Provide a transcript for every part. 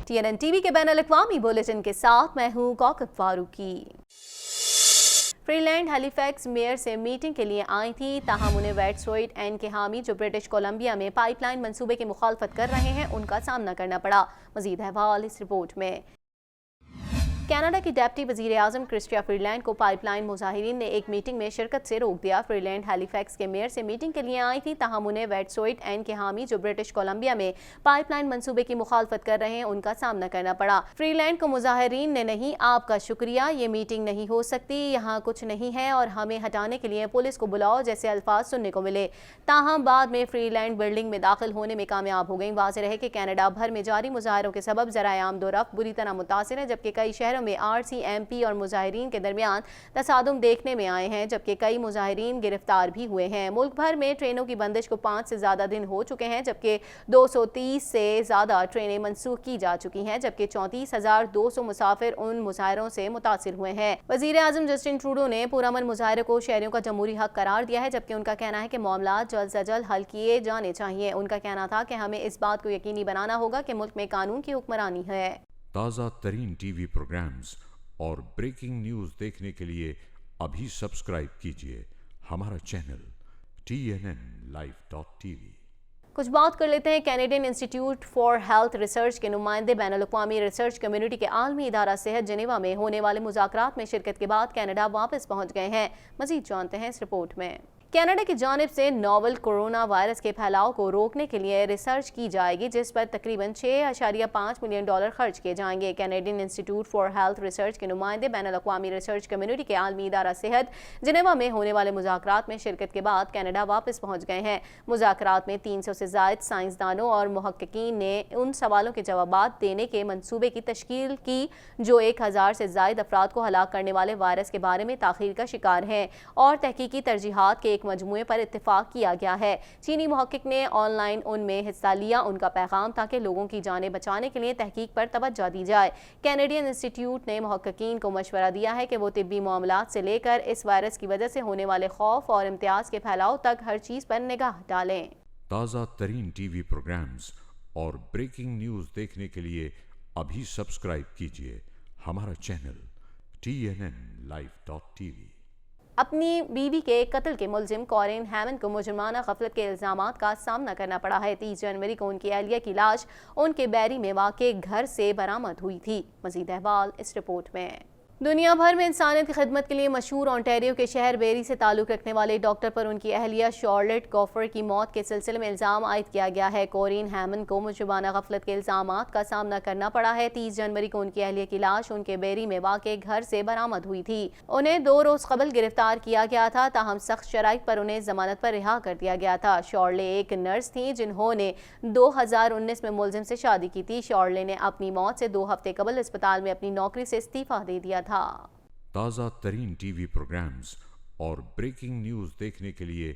TNN TV के बैनुल-अक़वामी bulletin के साथ मैं हूँ Kaukab Farooqui. Freeland Halifax mayor से मीटिंग के लिए आई थी, ताहम उन्हें वेट्सरोइड एन के हामी जो ब्रिटिश कोलंबिया में पाइपलाइन मंसूबे की मुखालफत कर रहे हैं उनका सामना करना पड़ा। मजीद अहवाल इस रिपोर्ट में। कनाडा की डेप्टी वज़ीर आज़म क्रिस्टिया फ्रीलैंड को पाइपलाइन मुजाहिरीन ने एक मीटिंग में शिरकत से रोक दिया। फ्रीलैंड हैलिफैक्स के मेयर से मीटिंग के लिए आई थी, ताहम उन्हें वेट्सरोइड एन के हामी जो ब्रिटिश कोलंबिया में पाइपलाइन मंसूबे की मुखालफत कर रहे हैं उनका सामना करना पड़ा। फ्रीलैंड को मुजाहिरीन ने नहीं, आपका शुक्रिया, ये मीटिंग नहीं हो सकती, यहाँ कुछ नहीं है और हमें हटाने के लिए पुलिस को बुलाओ जैसे अल्फाज सुनने को मिले। ताहम बाद में फ्रीलैंड बिल्डिंग में दाखिल होने में कामयाब हो गई। वाज़ेह रहे कि कनाडा भर में जारी मुजाहरों के सबब ज़राए आमदोरफ्त बुरी तरह मुतासिर है, जबकि कई शहरों में RCMP और मुजाहिरीन के दरमियान तसादुम देखने में आए हैं, जबकि कई मुजाहिरीन गिरफ्तार भी हुए हैं। मुल्क भर में ट्रेनों की बंदिश को 5 से ज़्यादा दिन हो चुके हैं, जबकि 230 से ज़्यादा ट्रेनें मनसूख की जा चुकी हैं, जबकि 34,200 मुसाफिर उन मुजाहरों से मुतासिर हुए हैं। वज़ीर आज़म जस्टिन ट्रूडो ने पुरअमन मुजाहरे को शहरियों का जमहूरी हक करार दिया है, जबकि उनका कहना है कि मामला जल्द से जल्द हल किए जाने चाहिए। उनका कहना था कि हमें इस बात को यकीनी बनाना होगा कि मुल्क में कानून की हुक्मरानी है। ताज़ा तरीन TV प्रोग्राम्स और ब्रेकिंग न्यूज़ देखने के लिए अभी सब्सक्राइब कीजिए हमारा चैनल TNNlive.tv। कुछ बात कर लेते हैं Canadian institute for health research के नुमाइंदे बैनुल-अक़वामी रिसर्च कम्युनिटी के आलमी इदारा सेहत जिनेवा में होने वाले मुज़ाकरात में शिरकत के बाद कनाडा वापस पहुंच गए हैं। मज़ीद जानते हैं इस रिपोर्ट में। कनाडा की जानिब से नोवल कोरोना वायरस के फैलाव को रोकने के लिए रिसर्च की जाएगी, जिस पर तकरीबन $6.5 मिलियन खर्च किए जाएंगे। Canadian institute for health research के नुमाइंदे बैनुल-अक़वामी रिसर्च कम्युनिटी के आलमी इदारा सेहत जिनेवा में होने वाले मुज़ाकरात में शिरकत के बाद कनाडा वापस पहुंच गए हैं। मुज़ाकरात में 300 से ज़ायद साइंसदानों और मुहक्किकीन ने उन सवालों के जवाबात देने के मंसूबे की तश्कील की जो 1000 से ज़ायद अफराद को हलाक करने वाले वायरस के बारे में ताख़ीर का शिकार हैं, और तहकीकी तरजीहात के एक मजमूए पर इत्तेफाक किया गया है। चीनी मुहक्किक ने ऑनलाइन उनमें हिस्सा लिया। उनका पैगाम था कि लोगों की जानें बचाने के लिए तहकीक पर तवज्जो दी जाए। कैनेडियन इंस्टीट्यूट ने मुहक्किकीन को मशवरा दिया है कि वो तिब्बी मामलात से लेकर इस वायरस की वजह से होने वाले खौफ और इम्तियाज के फैलाव तक हर चीज पर निगाह डालें। ताज़ा तरीन TV प्रोग्राम्स और ब्रेकिंग न्यूज़ देखने के लिए अभी सब्सक्राइब कीजिए हमारा चैनल TNNlive.tv। अपनी बीवी के कत्ल के मुलजिम कॉरिन हैमंड को मुजरमाना गफलत के इल्जामात का सामना करना पड़ा है। 30 जनवरी को उनकी अहलिया की लाश उनके बैरी में वाक़े घर से बरामद हुई थी। मज़ीद अहवाल इस रिपोर्ट में। दुनिया भर में इंसानियत की खिदमत के लिए मशहूर ओंटारियो के शहर बेरी से ताल्लुक़ रखने वाले डॉक्टर पर उनकी अहलिया शार्लेट गॉफर की मौत के सिलसिले में इल्ज़ाम आयद किया गया है। कॉरिन हैमंड को मुजरमाना गफलत के इल्ज़ामात का सामना करना पड़ा है। 30 जनवरी को उनकी अहलिया की लाश उनके बेरी में वाक़े घर से बरामद हुई थी। उन्हें 2 रोज़ कबल गिरफ्तार किया गया था, ताहम सख्त शराइत पर उन्हें जमानत पर रिहा कर दिया गया था। शॉर्ले एक नर्स थी जिन्होंने 2019 में मुलजिम से शादी की थी। शॉर्ले ने अपनी मौत से 2 हफ्ते कबल अस्पताल में अपनी नौकरी से इस्तीफा दे दिया था। ताज़ा तरीन TV प्रोग्राम्स और ब्रेकिंग न्यूज़ देखने के लिए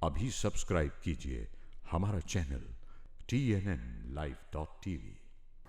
अभी सब्सक्राइब कीजिए हमारा चैनल TNNlive.tv।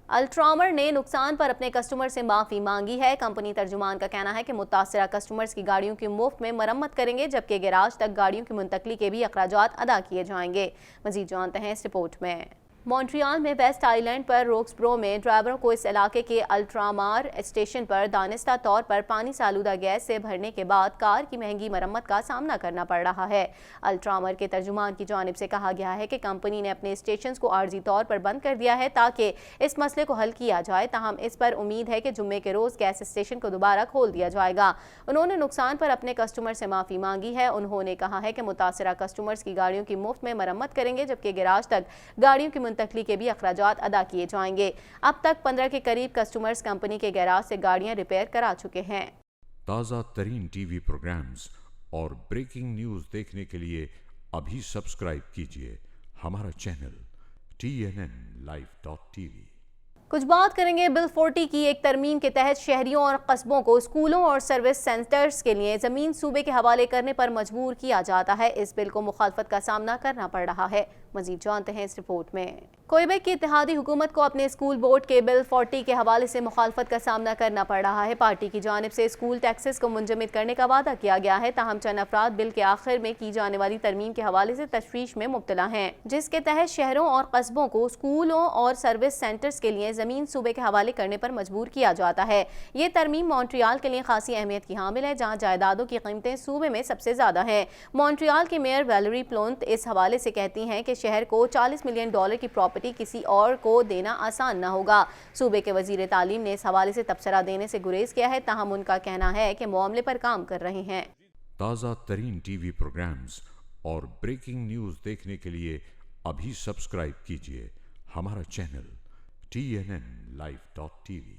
अल्ट्रामर ने नुकसान पर अपने कस्टमर से माफ़ी मांगी है। कंपनी तर्जुमान का कहना है कि मुतासरा कस्टमर्स की गाड़ियों की मुफ्त में मरम्मत करेंगे, जबकि गैराज तक गाड़ियों की मुंतकली के भी अखराजात अदा किए जाएंगे। मज़ीद जानते हैं इस रिपोर्ट में। मॉन्ट्रियल में वेस्ट आइलैंड पर रोक्सब्रो में ड्राइवरों को इस इलाके के अल्ट्रामार स्टेशन पर दानिस्ता तौर पर पानी से आलूदा गैस से भरने के बाद कार की महंगी मरम्मत का सामना करना पड़ रहा है। अल्ट्रामार के तर्जुमान की जानिब से कहा गया है कि कंपनी ने अपने स्टेशन को आर्जी तौर पर बंद कर दिया है ताकि इस मसले को हल किया जाए, ताहम इस पर उम्मीद है कि जुम्मे के रोज़ गैस स्टेशन को दोबारा खोल दिया जाएगा। उन्होंने नुकसान पर अपने कस्टमर से माफ़ी मांगी है। उन्होंने कहा है कि मुतासरा कस्टमर्स की गाड़ियों की मुफ्त में मरम्मत करेंगे, जबकि गैराज तक गाड़ियों की मुंतकली के भी अखराजात अदा किए जाएंगे। अब तक 15 के करीब कस्टमर्स कंपनी के गैराज से गाड़ियां रिपेयर करा चुके हैं। ताज़ा तरीन TV प्रोग्राम्स और ब्रेकिंग न्यूज़ देखने के लिए अभी सब्सक्राइब कीजिए हमारा चैनल TNNlive.tv। कुछ बात करेंगे बिल 40 की। एक तरमीम के तहत शहरियों और कस्बों को स्कूलों और सर्विस सेंटर्स के लिए ज़मीन सूबे के हवाले करने पर मजबूर किया जाता है। इस बिल को मुखालफत का सामना करना पड़ रहा है। मजीद जानते हैं इस रिपोर्ट में। क्वेबेक की इत्तेहादी हुकूमत को अपने स्कूल बोर्ड के बिल 40 के हवाले से मुखालफत का सामना करना पड़ रहा है। पार्टी की जानिब से स्कूल टैक्सेस को मुंजमद करने का वादा किया गया है, ताहम चंद अफराद बिल के आखिर में की जाने वाली तरमीम के हवाले से तशवीश में मुब्तला हैं, जिसके तहत शहरों और कस्बों को स्कूलों और सर्विस सेंटर्स के लिए ज़मीन सूबे के हवाले करने पर मजबूर किया जाता है। ये तरमीम मॉन्ट्रियल के लिए खासी अहमियत की हामिल है, जहाँ जायदादों की कीमतें सूबे में सबसे ज़्यादा हैं। मॉन्ट्रियल की मेयर वैलेरी प्लोंत इस हवाले से कहती हैं कि शहर को $40 मिलियन की प्रॉपर्टी किसी और को देना आसान न होगा। सूबे के वजीर तालीम ने इस हवाले से तबसरा देने से गुरेज किया है, ताहम उनका कहना है कि मामले पर काम कर रहे हैं। ताज़ा तरीन टीवी प्रोग्राम्स और ब्रेकिंग न्यूज़ देखने के लिए अभी सब्सक्राइब कीजिए हमारा चैनल TNNlive.tv।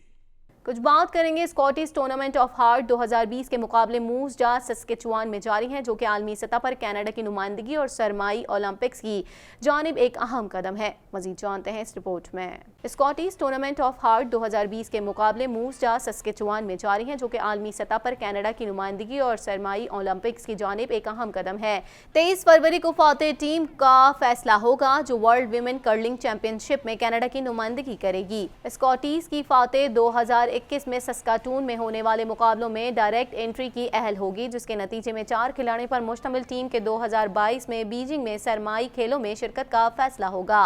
कुछ बात करेंगे स्कॉटिश टूर्नामेंट ऑफ हार्ट 2020 के मुकाबले मूव्स जा सस्केचुआन में जारी हैं, जो कि आलमी सतह पर कनाडा की नुमाइंदगी और सरमाई ओलंपिक्स की जानिब एक अहम कदम है। मजीद जानते हैं इस रिपोर्ट में। स्कॉटिश टूर्नामेंट ऑफ हार्ट 2020 के मुकाबले मूव्स जा सस्केचुआन में जारी हैं, जो कि आलमी सतह पर कनाडा की नुमाइंदगी और सरमाई ओलंपिक्स की जानिब एक अहम कदम है। 23 फरवरी को फातेह टीम का फैसला होगा, जो वर्ल्ड विमेन कर्लिंग चैंपियनशिप में कनाडा की नुमाइंदगी करेगी। स्कॉटिश की फातेह 2021 में सस्काटून में होने वाले मुकाबलों में डायरेक्ट एंट्री की अहल होगी, जिसके नतीजे में 4 खिलाड़ियों पर मुश्तमिल टीम के 2022 में बीजिंग में सरमाई खेलों में शिरकत का फैसला होगा।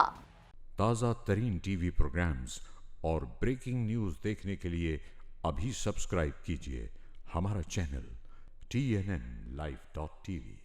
ताज़ा तरीन टीवी प्रोग्राम्स और ब्रेकिंग न्यूज़ देखने के लिए अभी सब्सक्राइब कीजिए हमारा चैनल TNNlive.tv।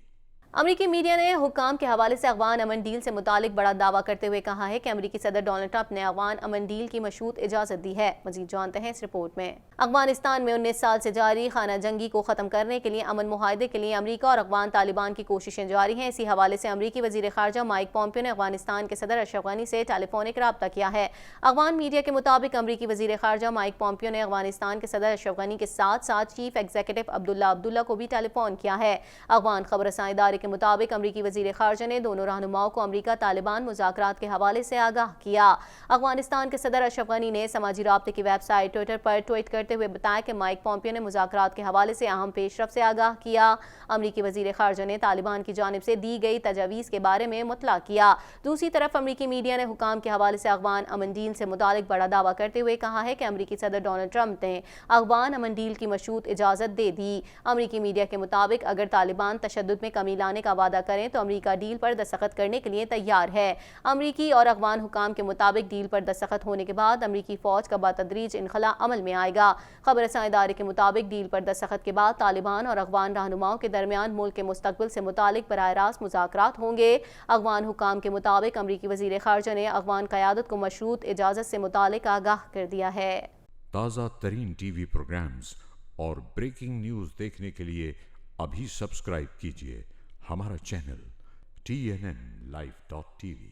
अमरीकी मीडिया ने हुक्काम के हवाले से अफगान अमन डील से मुतालिक बड़ा दावा करते हुए कहा है कि अमरीकी सदर डोनाल्ड ट्रंप ने अफगान अमन डील की मशरूत इजाज़त दी है। मजीद जानते हैं इस रिपोर्ट में। अफगानिस्तान में 19 साल से जारी खाना जंगी को ख़त्म करने के लिए अमन मुआहदे के लिए अमरीका और अफगान तालिबान की कोशिशें जारी हैं। इसी हवाले से अमरीकी वज़ीर ख़ारजा माइक पॉम्पियो ने अफगानिस्तान के सदर अशरफ गनी से टेलीफोनिक रब्ता किया है। अफगान मीडिया के मुताबिक अमरीकी वज़ीर ख़ारजा माइक पॉम्पियो ने अफगानिस्तान के सदर अशरफ गनी के साथ साथ चीफ एग्जीक्यूटिव अब्दुल्ला को भी टेलीफोन किया है। अफगान खबर रसां इदारे के मुताबिक अमरीकी वज़ीर ख़ारजा ने दोनों रहनुमाओं को अमरीका तालिबान मुज़ाकरात के हवाले से आगाह किया। अफगानिस्तान के सदर अशरफ गनी ने समाजी राब्ते की वेबसाइट ट्विटर पर ट्वीट करते हुए बताया कि माइक पॉम्पियो ने मुज़ाकरात के हवाले से अहम पेशरफ से आगाह किया। अमरीकी वज़ीर ख़ारजा ने तालिबान की जानिब से दी गई तजावीज़ के बारे में मुतला किया। दूसरी तरफ अमरीकी मीडिया ने हुकाम के हवाले से अफगान अमन डील से मुतालिक बड़ा दावा करते हुए कहा है कि अमरीकी सदर डोनाल्ड ट्रंप ने अफगान अमन डील की मशरूत इजाज़त दे दी। अमरीकी मीडिया के मुताबिक अगर तालिबान तशद्दुद में कमी लाने का वादा करें तो अमरीका डील पर दस्तखत करने के लिए तैयार है। अमरीकी और अफगान हुकाम के मुताबिक डील पर दस्तखत होने के बाद अमरीकी फौज का बातदरीज इनखला अमल में आएगा। खबर रसां इदारे के मुताबिक डील पर दस्तखत के बाद तालिबान और अफगान रहनुमाओं के दरमियान मुल्क के मुस्तकबिल से मुतालिक बराह रास्त मुज़ाकरात होंगे। अफगान हुकाम के मुताबिक अमरीकी वज़ीर ख़ारजा ने अफगान क़यादत को मशरूत इजाज़त से मुतालिक आगाह कर दिया है। ताज़ा तरीन टीवी प्रोग्राम्स और ब्रेकिंग न्यूज़ देखने के लिए अभी सब्सक्राइब कीजिए हमारा चैनल TNNlive.tv।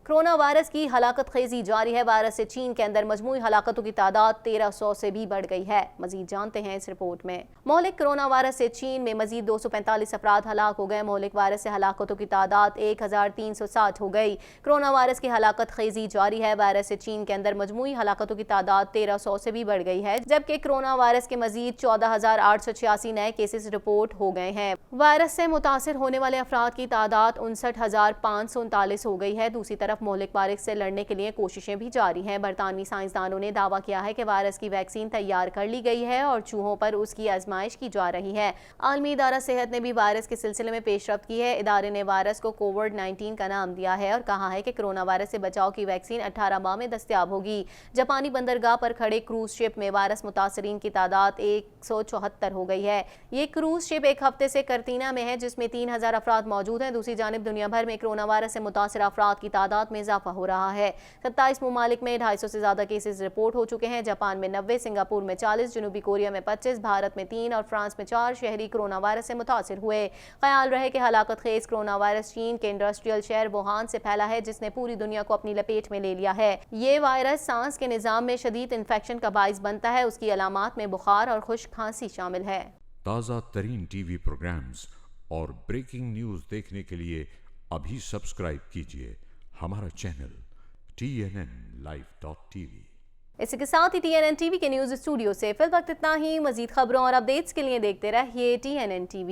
कोरोना वायरस की हलाकत खेजी जारी है। वायरस से चीन के अंदर मजमूई हलाकतों की तादाद 1300 से भी बढ़ गई है। मजीद जानते हैं इस रिपोर्ट में। मोहलिक कोरोना वायरस से चीन में मजीद 245 अफराद हलाक हो गए। मोहलिक वायरस से हलाकतों की तादाद 1360 हो गई। कोरोना वायरस की हलाकत खेजी जारी है। वायरस से चीन के अंदर मजमूई हलाकतों की तादाद 1300 से भी बढ़ गई है, जबकि कोरोना वायरस के मजीद 14,886 नए केसेस रिपोर्ट हो गए हैं। वायरस से मुतासिर होने वाले अफराद की तादाद 59,539 हो गई है। दूसरी तरफ मोहलिक वायरस से लड़ने के लिए कोशिशें भी जारी हैं। बरतानवी साइंसदानों ने दावा किया है कि वायरस की वैक्सीन तैयार कर ली गई है और चूहों पर उसकी आजमाइश की जा रही है। आलमी इदारा सेहत ने भी वायरस के सिलसिले में पेशरफ्त की है। इदारे ने वायरस को कोविड-19 का नाम दिया है और कहा है कि कोरोना वायरस से बचाव की वैक्सीन 18 माह में दस्तयाब होगी। जापानी बंदरगाह पर खड़े क्रूज शिप में वायरस मुतासरीन की तादाद 174 हो गई है। ये क्रूज शिप एक हफ्ते से करतीना में है, जिसमें 3000 अफराद मौजूद हैं। दूसरी जानिब दुनिया भर में कोरोना वायरस से मुतासर अफराद की तादाद में इजाफा हो रहा है। 27 ममालिक में 250 से ज्यादा केसेस रिपोर्ट हो चुके हैं। जापान में 90, सिंगापुर में 40, जनूबी कोरिया में 25, भारत में 3 और फ्रांस में 4 शहरी कोरोना वायरस से मुतासिर हुए। ख्याल रहे कि हलाकत खेज कोरोना वायरस चीन के इंडस्ट्रियल शहर वुहान से फैला है, जिसने पूरी दुनिया को अपनी लपेट में ले लिया है। ये वायरस सांस के निजाम में शदीद इन्फेक्शन का बाइस बनता है। उसकी अलामात में बुखार और खुश्क खांसी शामिल है। ताज़ा तरीन टीवी प्रोग्राम्स और ब्रेकिंग न्यूज़ देखने के लिए अभी सब्सक्राइब कीजिए हमारा चैनल TNNlive.tv। इसी के साथ ही TNN TV के न्यूज़ स्टूडियो से फिल वक्त इतना ही। मजीद खबरों और अपडेट्स के लिए देखते रहिए TNN TV।